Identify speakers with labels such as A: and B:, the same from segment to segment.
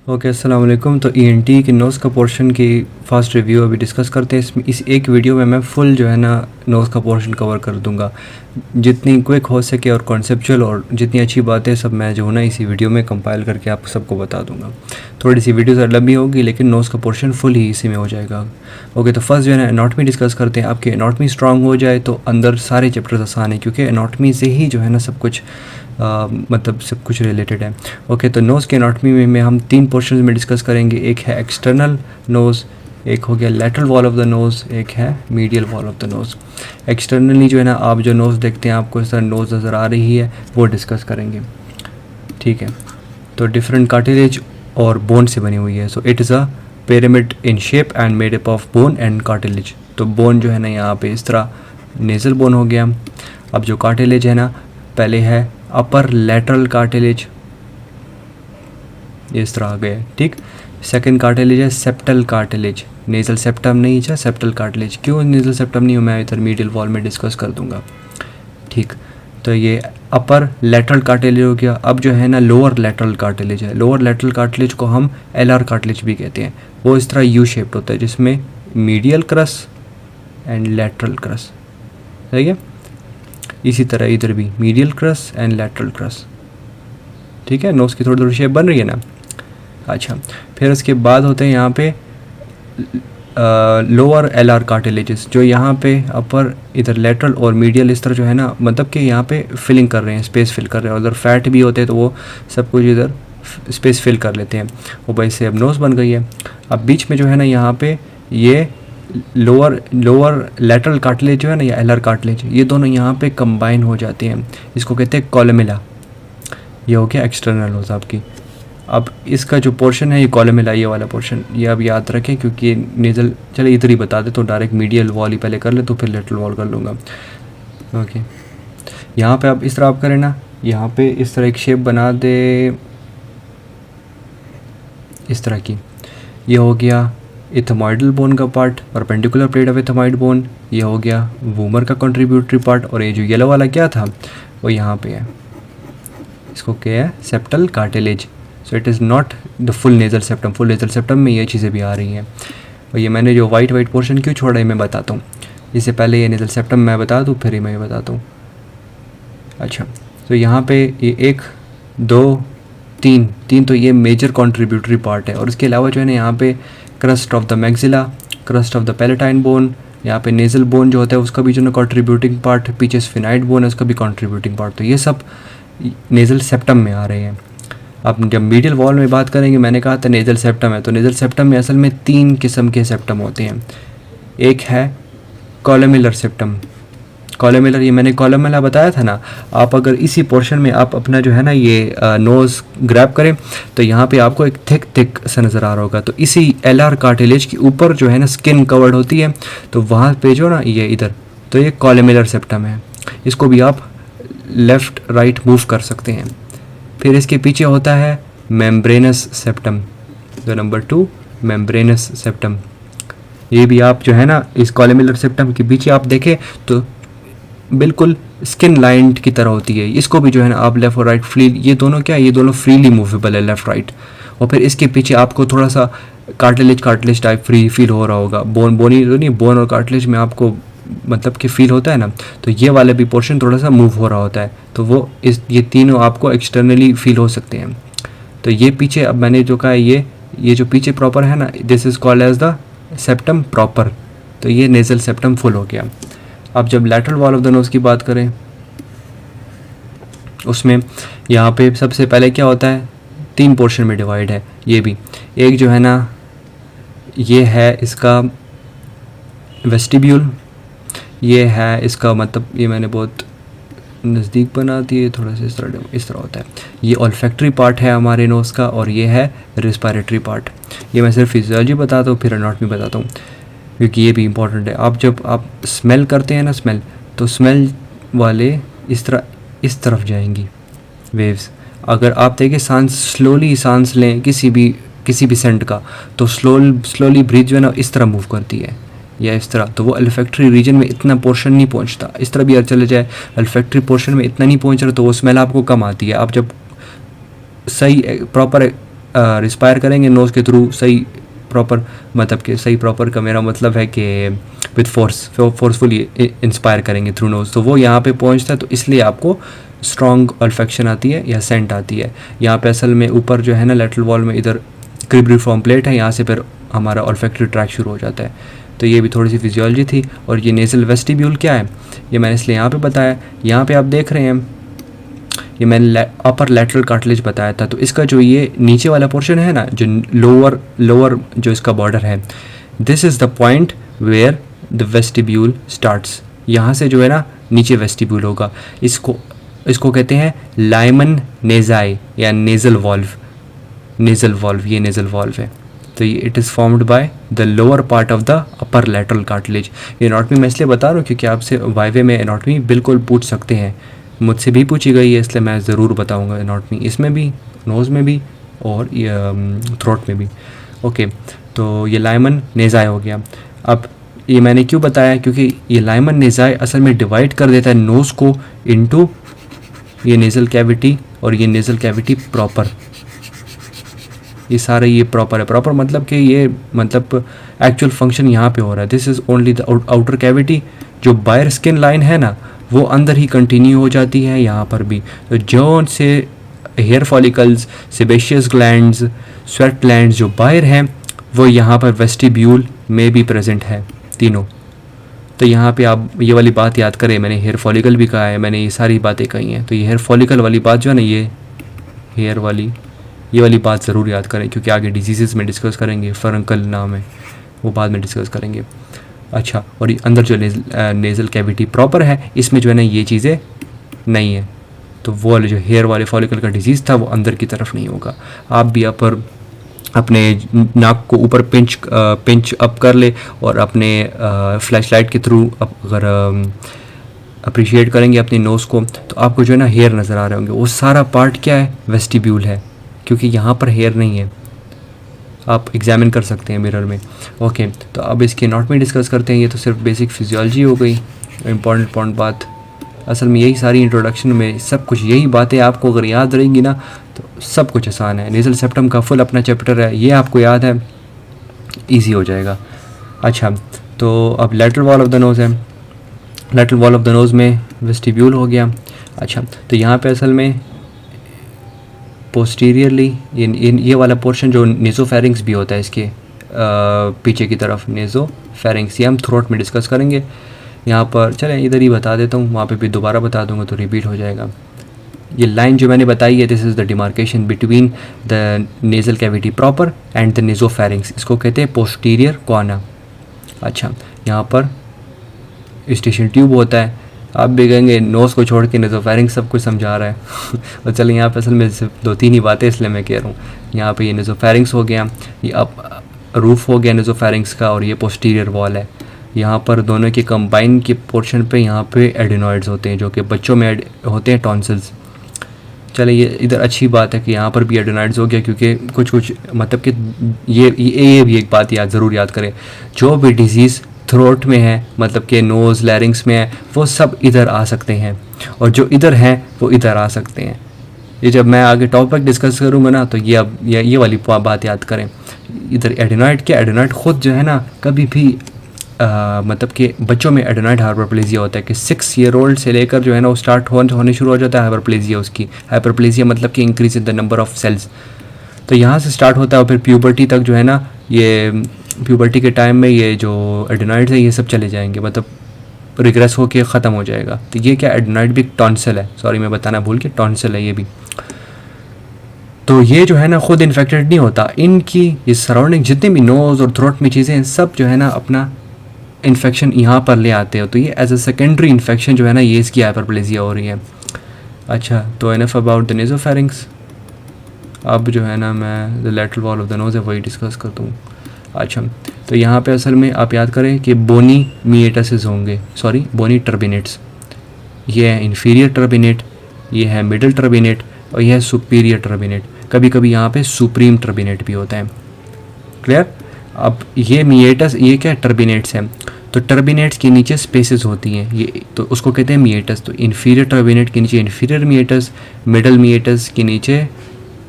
A: Okay अस्सलाम वालेकुम। तो ईएनटी के नोज़ का पोर्शन की फ़ास्ट रिव्यू अभी डिस्कस करते हैं। इसमें इस एक वीडियो में मैं फुल जो है ना नोज़ का पोर्शन कवर कर दूंगा, जितनी क्विक हो सके, और कॉन्सेप्चुअल और जितनी अच्छी बातें सब मैं जो है ना इसी वीडियो में कंपाइल करके आप सबको बता दूंगा। थोड़ी सी वीडियो ज़रा लंबी होगी लेकिन नोज़ का पोर्शन फुल ही इसी में हो जाएगा। ओके, तो फर्स्ट जो है ना एनाटॉमी डिस्कस करते हैं। आपकी एनाटॉमी स्ट्रांग हो जाए तो अंदर सारे चैप्टर्स आसान है, क्योंकि एनाटॉमी से ही जो है ना सब कुछ मतलब सब कुछ रिलेटेड है। ओके, तो नोज़ के एनाटॉमी में हम तीन पोर्शंस में डिस्कस करेंगे। एक है एक्सटर्नल नोज़, एक हो गया lateral wall of the nose, एक है medial wall of the nose. Externally जो है ना आप जो नोज़ देखते हैं, आपको इस तरह नोज़ नज़र आ रही है, वो डिस्कस करेंगे। ठीक है, तो डिफरेंट कार्टिलेज और बोन से बनी हुई है। So it is a pyramid in shape and made up of bone and cartilage. तो बोन जो है ना यहाँ पे इस तरह नेज़ल बोन हो गया। अब जो कार्टिलेज है ना, पहले है अपर लैटरल कार्टिलेज, इस तरह आ गए। ठीक, सेकंड कार्टिलेज है सेप्टल कार्टिलेज, नेज़ल सेप्टम नहीं है, सेप्टल कार्टिलेज। क्यों नेज़ल सेप्टम नहीं हो, मैं इधर मीडियल वॉल में डिस्कस कर दूंगा। ठीक, तो ये अपर लैटरल कार्टिलेज हो गया। अब जो है ना लोअर लैटरल कार्टिलेज है। लोअर लैटरल कार्टिलेज को हम एलआर कार्टिलेज भी कहते हैं। वो इस तरह यू शेप्ड होता है, जिसमें medial cross and lateral cross, सही है। इसी तरह इधर भी medial cross and lateral cross. ठीक है, नोज़ की थोड़ी थोड़ी शेप बन रही है ना। अच्छा, फिर उसके बाद होते हैं यहाँ पे लोअर एलआर कार्टिलेजेस, जो यहाँ पे अपर इधर लेटरल और मीडियल इस तरह जो है ना, मतलब कि यहाँ पे फिलिंग कर रहे हैं, स्पेस फिल कर रहे हैं। उधर फैट भी होते हैं तो वो सब कुछ इधर स्पेस फिल कर लेते हैं। वो भाई से अब नोज़ बन गई है। अब बीच में जो है ना यहाँ पे ये लोअर लेटरल कार्टिलेज जो है ना, या एलआर कार्टिलेज, ये दोनों यहाँ पे कंबाइन हो जाते हैं। इसको कहते हैं कॉलमेला। ये हो गया एक्सटर्नल नोज़ आपकी। अब इसका जो पोर्शन है ये कॉलमेला, ये वाला पोर्शन, ये अब याद रखें क्योंकि ये नेज़ल, चले इधर ही बता दे तो डायरेक्ट मीडियल वॉल ही पहले कर ले, तो फिर लेटरल वॉल कर लूँगा। ओके, यहाँ पे आप इस तरह आप करें ना, यहाँ पे इस तरह एक शेप बना दे इस तरह की। ये हो गया इथमॉइडल बोन का part, perpendicular plate of ethmoid bone. ये हो गया वूमर का कंट्रीब्यूटरी पार्ट, और ये जो येलो वाला क्या था वो यहाँ पे है। इसको क्या है, septal cartilage. So it is not the full nasal septum. Full nasal septum में ये चीज़ें भी आ रही हैं। और ये मैंने जो वाइट पोर्शन क्यों छोड़ा है मैं बताता हूँ। इससे पहले ये नेज़ल सेप्टम मैं बता दूँ, फिर ही मैं ये बताता हूँ। अच्छा, तो यहाँ पे ये 1 2 3 तो ये मेजर कॉन्ट्रीब्यूटरी पार्ट है। और इसके अलावा जो है ना यहाँ पे crust of the maxilla, crust of the palatine bone, यहाँ पे नेज़ल बोन जो होता है उसका भी जो ना कॉन्ट्रीब्यूटिंग पार्ट, पीछे स्फिनाइड बोन है उसका भी कॉन्ट्रीब्यूटिंग पार्ट। तो ये सब नेज़ल सेप्टम में आ रहे हैं। अब जब मीडियल वॉल में बात करेंगे, मैंने कहा था नेज़ल सेप्टम है, तो नेज़ल सेप्टम में असल में 3 किस्म के सेप्टम होते हैं। एक है कॉलमेलर सेप्टम। कॉलमेलर, ये मैंने कॉलमेला बताया था ना। आप अगर इसी पोर्शन में आप अपना जो है ना ये नोज़ ग्रैब करें तो यहाँ पे आपको एक थिक सा नज़र आ रहा होगा। तो इसी एलआर कार्टिलेज के ऊपर जो है ना स्किन कवर्ड होती है, तो वहाँ पे जो ना ये इधर, तो ये कॉलमेलर सेप्टम है। इसको भी आप लेफ़्ट राइट मूव कर सकते हैं। फिर इसके पीछे होता है मेम्ब्रेनस सेप्टम, तो नंबर 2 मेम्ब्रेनस सेप्टम। ये भी आप जो है ना इस कॉलमेलर सेप्टम के पीछे आप देखें तो बिल्कुल स्किन लाइंड की तरह होती है। इसको भी जो है ना आप लेफ़्ट और राइट फ्री, ये दोनों क्या है, ये दोनों फ्रीली मूवेबल है, लेफ़्ट राइट। और फिर इसके पीछे आपको थोड़ा सा कार्टिलेज टाइप फ्री फील हो रहा होगा। बोनी तो नहीं, बोन और कार्टिलेज में आपको मतलब कि फील होता है ना, तो ये वाला भी पोर्शन थोड़ा सा मूव हो रहा होता है। तो वो ये तीनों आपको एक्सटर्नली फील हो सकते हैं। तो ये पीछे, अब मैंने जो कहा ये जो पीछे प्रॉपर है ना, this is called as the septum proper. तो ये नेज़ल सेप्टम फुल हो गया। अब जब lateral wall of the nose की बात करें, उसमें यहाँ पे सबसे पहले क्या होता है, 3 पोर्शन में डिवाइड है। ये भी एक जो है ना, ये है इसका वेस्टिब्यूल, ये है इसका मतलब, ये मैंने बहुत नज़दीक बना दिए, थोड़ा सा इस तरह होता है। ये ऑल्फैक्टरी पार्ट है हमारे नोज़ का, और ये है रिस्पायरेटरी पार्ट। ये मैं सिर्फ फिजियोलॉजी बताता हूँ, फिर एनाटॉमी बताता हूँ, क्योंकि ये भी इंपॉर्टेंट है। आप जब आप स्मेल करते हैं ना, स्मेल, तो स्मेल वाले इस तरफ जाएंगी वेव्स। अगर आप देखें स्लोली सांस लें किसी भी सेंट का, तो स्लोली ब्रीथ जो है ना इस तरह मूव करती है, या इस तरह। तो वो अल्फैक्टरी रीजन में इतना पोर्शन नहीं पहुंचता। इस तरह भी अगर चले जाए, अल्फैक्टरी पोर्शन में इतना नहीं पहुंच रहा, तो वो स्मेल आपको कम आती है। आप जब सही प्रॉपर रिस्पायर करेंगे नोज़ के थ्रू सही प्रॉपर, मतलब कि सही प्रॉपर का मेरा मतलब है कि विद फोर्सफुली इंस्पायर करेंगे थ्रू नोज़, तो वो यहाँ पे पहुँचता है, तो इसलिए आपको स्ट्रॉन्ग ऑल्फेक्शन आती है या सेंट आती है। यहाँ पे असल में ऊपर जो है ना लेटरल वॉल में इधर क्रिब्रिफॉर्म प्लेट है, यहाँ से फिर हमारा ऑल्फैक्टरी ट्रैक शुरू हो जाता है। तो ये भी थोड़ी सी फिजियोलॉजी थी। और ये नेज़ल वेस्टिब्यूल क्या है ये मैंने इसलिए यहाँ पे बताया। यहाँ पे आप देख रहे हैं ये मैंने अपर लैटरल कार्टिलेज बताया था, तो इसका जो ये नीचे वाला पोर्शन है ना, जो लोअर जो इसका बॉर्डर है, this is the point where the vestibule starts. यहाँ से जो है ना नीचे वेस्टिब्यूल होगा। इसको कहते हैं लाइमन नेजाई या नेज़ल वॉल्व। ये नेज़ल वॉल्व है। तो ये it is formed by the lower part of the upper lateral cartilage. ये एनाटॉमी मैं इसलिए बता रहा हूँ क्योंकि आपसे वाइवे में एनाटॉमी बिल्कुल पूछ सकते हैं, मुझसे भी पूछी गई है, इसलिए मैं ज़रूर बताऊँगा एनाटॉमी, इसमें भी, नोज़ में भी और थ्रोट में भी। ओके, तो ये लाइमन नेज़ाई हो गया। अब ये मैंने क्यों बताया, क्योंकि ये लाइमन नेज़ाई असल में डिवाइड कर देता है नोज़ को इनटू ये नेज़ल कैविटी और ये नेज़ल कैविटी प्रॉपर। ये सारे ये प्रॉपर है। प्रॉपर मतलब कि ये मतलब एक्चुअल फंक्शन यहाँ पे हो रहा है। This is only the outer cavity. जो बाहर स्किन लाइन है ना वो अंदर ही कंटिन्यू हो जाती है यहाँ पर भी। तो जो से hair follicles, sebaceous glands, sweat glands जो बाहर हैं वो यहाँ पर वेस्टिब्यूल में भी प्रेजेंट है तीनों। तो यहाँ पे आप ये वाली बात याद करें, मैंने हेयर फॉलिकल भी कहा है, मैंने ये सारी बातें कही हैं। तो ये हेयर फॉलिकल वाली बात जो है ना, ये हेयर वाली ये वाली बात ज़रूर याद करें क्योंकि आगे डिजीज़ में डिस्कस करेंगे। फरंकल नाम है वो बाद में डिस्कस करेंगे। अच्छा, और ये अंदर जो नेज़ल कैविटी प्रॉपर है इसमें जो है ना ये चीज़ें नहीं है। तो वो वाले जो हेयर वाले फॉलिकल का डिजीज़ था वो अंदर की तरफ नहीं होगा। आप भी अपर अपने नाक को ऊपर पिंच अप कर ले और अपने फ्लैश लाइट के थ्रू अगर अप्रिशिएट करेंगे अपनी नोज़ को तो आपको जो है ना हेयर नज़र आ रहे होंगे। वो सारा पार्ट क्या है, वेस्टिब्यूल है, क्योंकि यहाँ पर हेयर नहीं है। आप एग्जामिन कर सकते हैं मिरर में। ओके, तो अब इसकी एनाटॉमी डिस्कस करते हैं। ये तो सिर्फ बेसिक फिजियोलॉजी हो गई। इम्पॉर्टेंट बात असल में यही सारी इंट्रोडक्शन में सब कुछ यही बातें आपको अगर याद रहेंगी ना तो सब कुछ आसान है। नेज़ल सेप्टम का फुल अपना चैप्टर है, ये आपको याद है, ईजी हो जाएगा। अच्छा, तो अब lateral wall of the nose है। Lateral wall of the nose में वेस्टिब्यूल हो गया। अच्छा, तो यहाँ पे असल में पोस्टीरियरली ये वाला पोर्शन जो नेज़ोफेरिंक्स भी होता है इसके पीछे की तरफ, नेज़ोफेरिंक्स, ये हम थ्रोट में डिस्कस करेंगे। यहाँ पर चलें इधर ही बता देता हूँ, वहाँ पे भी दोबारा बता दूँगा तो रिपीट हो जाएगा। ये लाइन जो मैंने बताई है, this is the demarcation between the nasal cavity proper and the nasopharynx. इसको कहते हैं पोस्टीरियर कॉर्ना। अच्छा, यहाँ पर स्टेशन ट्यूब होता है। आप भी कहेंगे नोज़ को छोड़ के नेज़ोफेरिंक्स सब कुछ समझा रहा है और चलिए यहाँ पे असल में सिर्फ 2-3 ही बातें इसलिए मैं कह रहा हूँ। यहाँ पे ये नेज़ोफेरिंक्स हो गया, ये अब रूफ हो गया नेज़ोफेरिंक्स का, और ये पोस्टीरियर वॉल है। यहाँ पर दोनों के कंबाइन के पोर्शन पे यहाँ पे एडिनॉइड्स होते हैं जो कि बच्चों में होते हैं टॉन्सिल्स। चले ये इधर अच्छी बात है कि यहाँ पर भी एडिनॉइड्स हो गया, क्योंकि कुछ मतलब कि ये भी एक बात ज़रूर याद करें, जो भी डिजीज़ थ्रोट में है मतलब कि नोज़ लैरिंग्स में है वो सब इधर आ सकते हैं, और जो इधर हैं वो इधर आ सकते हैं। ये जब मैं आगे टॉपिक डिस्कस करूँगा ना तो ये वाली बात याद करें। इधर एडिनॉइड क्या, एडिनॉइड ख़ुद जो है ना कभी भी मतलब कि बच्चों में एडिनॉइड हाइपरप्लेजिया होता है कि 6 ईयर ओल्ड से लेकर जो है ना वो स्टार्ट होने शुरू हो जाता है हाइपरप्लेजिया। उसकी हाइपरप्लेजिया मतलब कि increase in the number of cells. तो यहाँ से स्टार्ट होता है और फिर प्यूबर्टी तक जो है ना, ये प्यूबर्टी के टाइम में ये जो एडिनॉइड्स है ये सब चले जाएंगे, मतलब रिग्रेस होके ख़त्म हो जाएगा। तो ये क्या, एडिनॉइड भी टॉन्सिल है, सॉरी मैं बताना भूल के, टॉन्सिल है ये भी। तो ये जो है ना खुद इन्फेक्टेड नहीं होता, इनकी ये सराउंडिंग जितने भी नोज़ और थ्रोट में चीज़ें हैं सब जो है ना अपना इन्फेक्शन यहाँ पर ले आते हो। तो ये एज अ सेकेंडरी इन्फेक्शन जो है ना ये इसकी हाइपरप्लेजिया हो रही है। अच्छा, तो एनफ अबाउट द नेज़ोफेरिंक्स। अब जो है ना मैं the lateral wall of the nose है वही डिस्कस करता हूँ। अच्छा, तो यहाँ पे असल में आप याद करें कि बोनी मिएटसेस होंगे, सॉरी बोनी टर्बिनेट्स। ये है इन्फीरियर टर्बिनेट, ये है मिडल टर्बिनेट और यह है सुपीरियर टर्बिनेट। कभी कभी यहाँ पे सुप्रीम टर्बिनेट भी होता है। क्लियर? अब ये मिएटस, ये क्या टर्बिनेट्स हैं, तो टर्बिनेट्स के नीचे स्पेसेस होती हैं, ये तो उसको कहते हैं मिएटस। तो इन्फीरियर टर्बिनेट के नीचे इन्फीरियर मिएटस, मिडल मिएटस के नीचे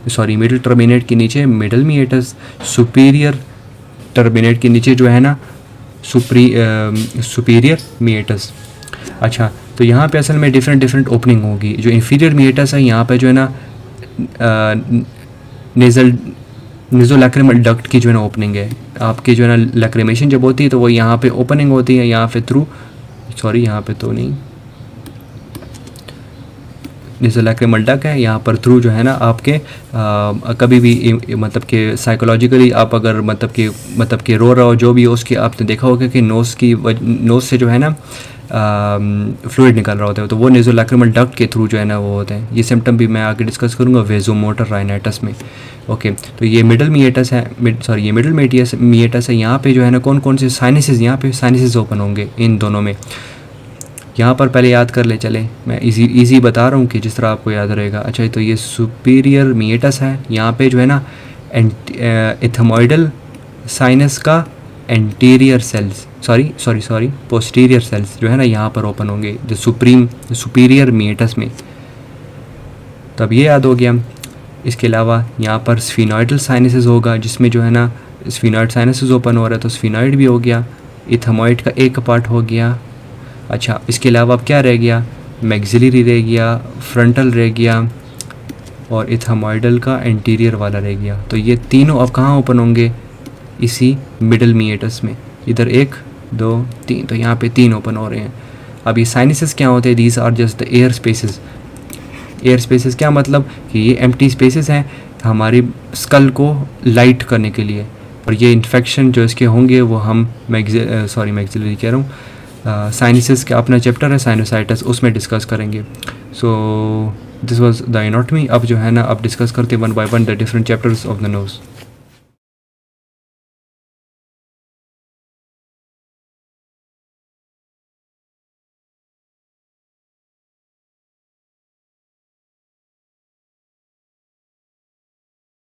A: सॉरी मिडिल टर्मिनेट के नीचे मिडल मीएटस, सुपीरियर टर्मिनेट के नीचे जो है ना सुपीरियर मीएटस। अच्छा, तो यहाँ पे असल में डिफरेंट ओपनिंग होगी। जो इंफीरियर मीएटस है यहाँ पे जो है ना नेज़ोलैक्रिमल डक्ट की जो है ना ओपनिंग है। आपकी जो है ना लैक्रिमेशन जब होती है तो वो यहाँ पे ओपनिंग होती है, यहाँ पे थ्रू, सॉरी यहाँ पे तो नहीं, नेज़ोलैक्रिमल डक्ट है, यहाँ पर थ्रू जो है ना आपके कभी भी मतलब कि साइकोलॉजिकली आप अगर मतलब कि रो रहा हो जो भी हो, उसकी आपने देखा होगा कि नोज़ से जो है ना फ्लूइड निकल रहा होता है, तो वो नेज़ोलैक्रिमल डक्ट के थ्रू जो है ना वो होते हैं। ये सिम्टम भी मैं आगे डिस्कस करूँगा वेज़ोमोटर राइनाइटिस में। ओके, तो ये मिडल मीएटस है, ये मिडल मीएटस है। यहाँ पे जो है ना कौन कौन से साइनसेस, यहाँ पे साइनसेस ओपन होंगे इन दोनों में। यहाँ पर पहले याद कर ले चले, मैं इजी बता रहा हूँ कि जिस तरह आपको याद रहेगा। अच्छा, तो ये सुपीरियर मीएटस है, यहाँ पे जो है ना एथमोइडल साइनस का anterior cells, sorry posterior cells जो है ना यहाँ पर ओपन होंगे जो सुपीरियर मीएटस में। तब ये याद हो गया। इसके अलावा यहाँ पर स्फीनॉइडल साइनसेस होगा, जिसमें जो है ना स्फीनॉइड साइनसेस ओपन हो रहा है, तो स्फीनॉइड भी हो गया, इथमॉइड का एक पार्ट हो गया। अच्छा, इसके अलावा अब क्या रह गया, मैक्सिलरी रह गया, फ्रंटल रह गया और इथमॉइडल का एंटीरियर वाला रह गया। तो ये तीनों अब कहाँ ओपन होंगे, इसी मिडल मीएटस में। इधर 1 2 3, तो यहाँ पे 3 ओपन हो रहे हैं। अब ये साइनसेस क्या होते हैं, these are just the air spaces. Air spaces क्या मतलब कि ये एम्प्टी स्पेसेस हैं हमारी स्कल को लाइट करने के लिए। और ये इन्फेक्शन जो इसके होंगे वो हम मैक्सिलरी कह रहा हूँ, साइनसेस का अपना चैप्टर है साइनोसाइटिस, उसमें डिस्कस करेंगे। So this was the anatomy. अब जो है ना अब डिस्कस करते 1 by 1 the different chapters of the nose.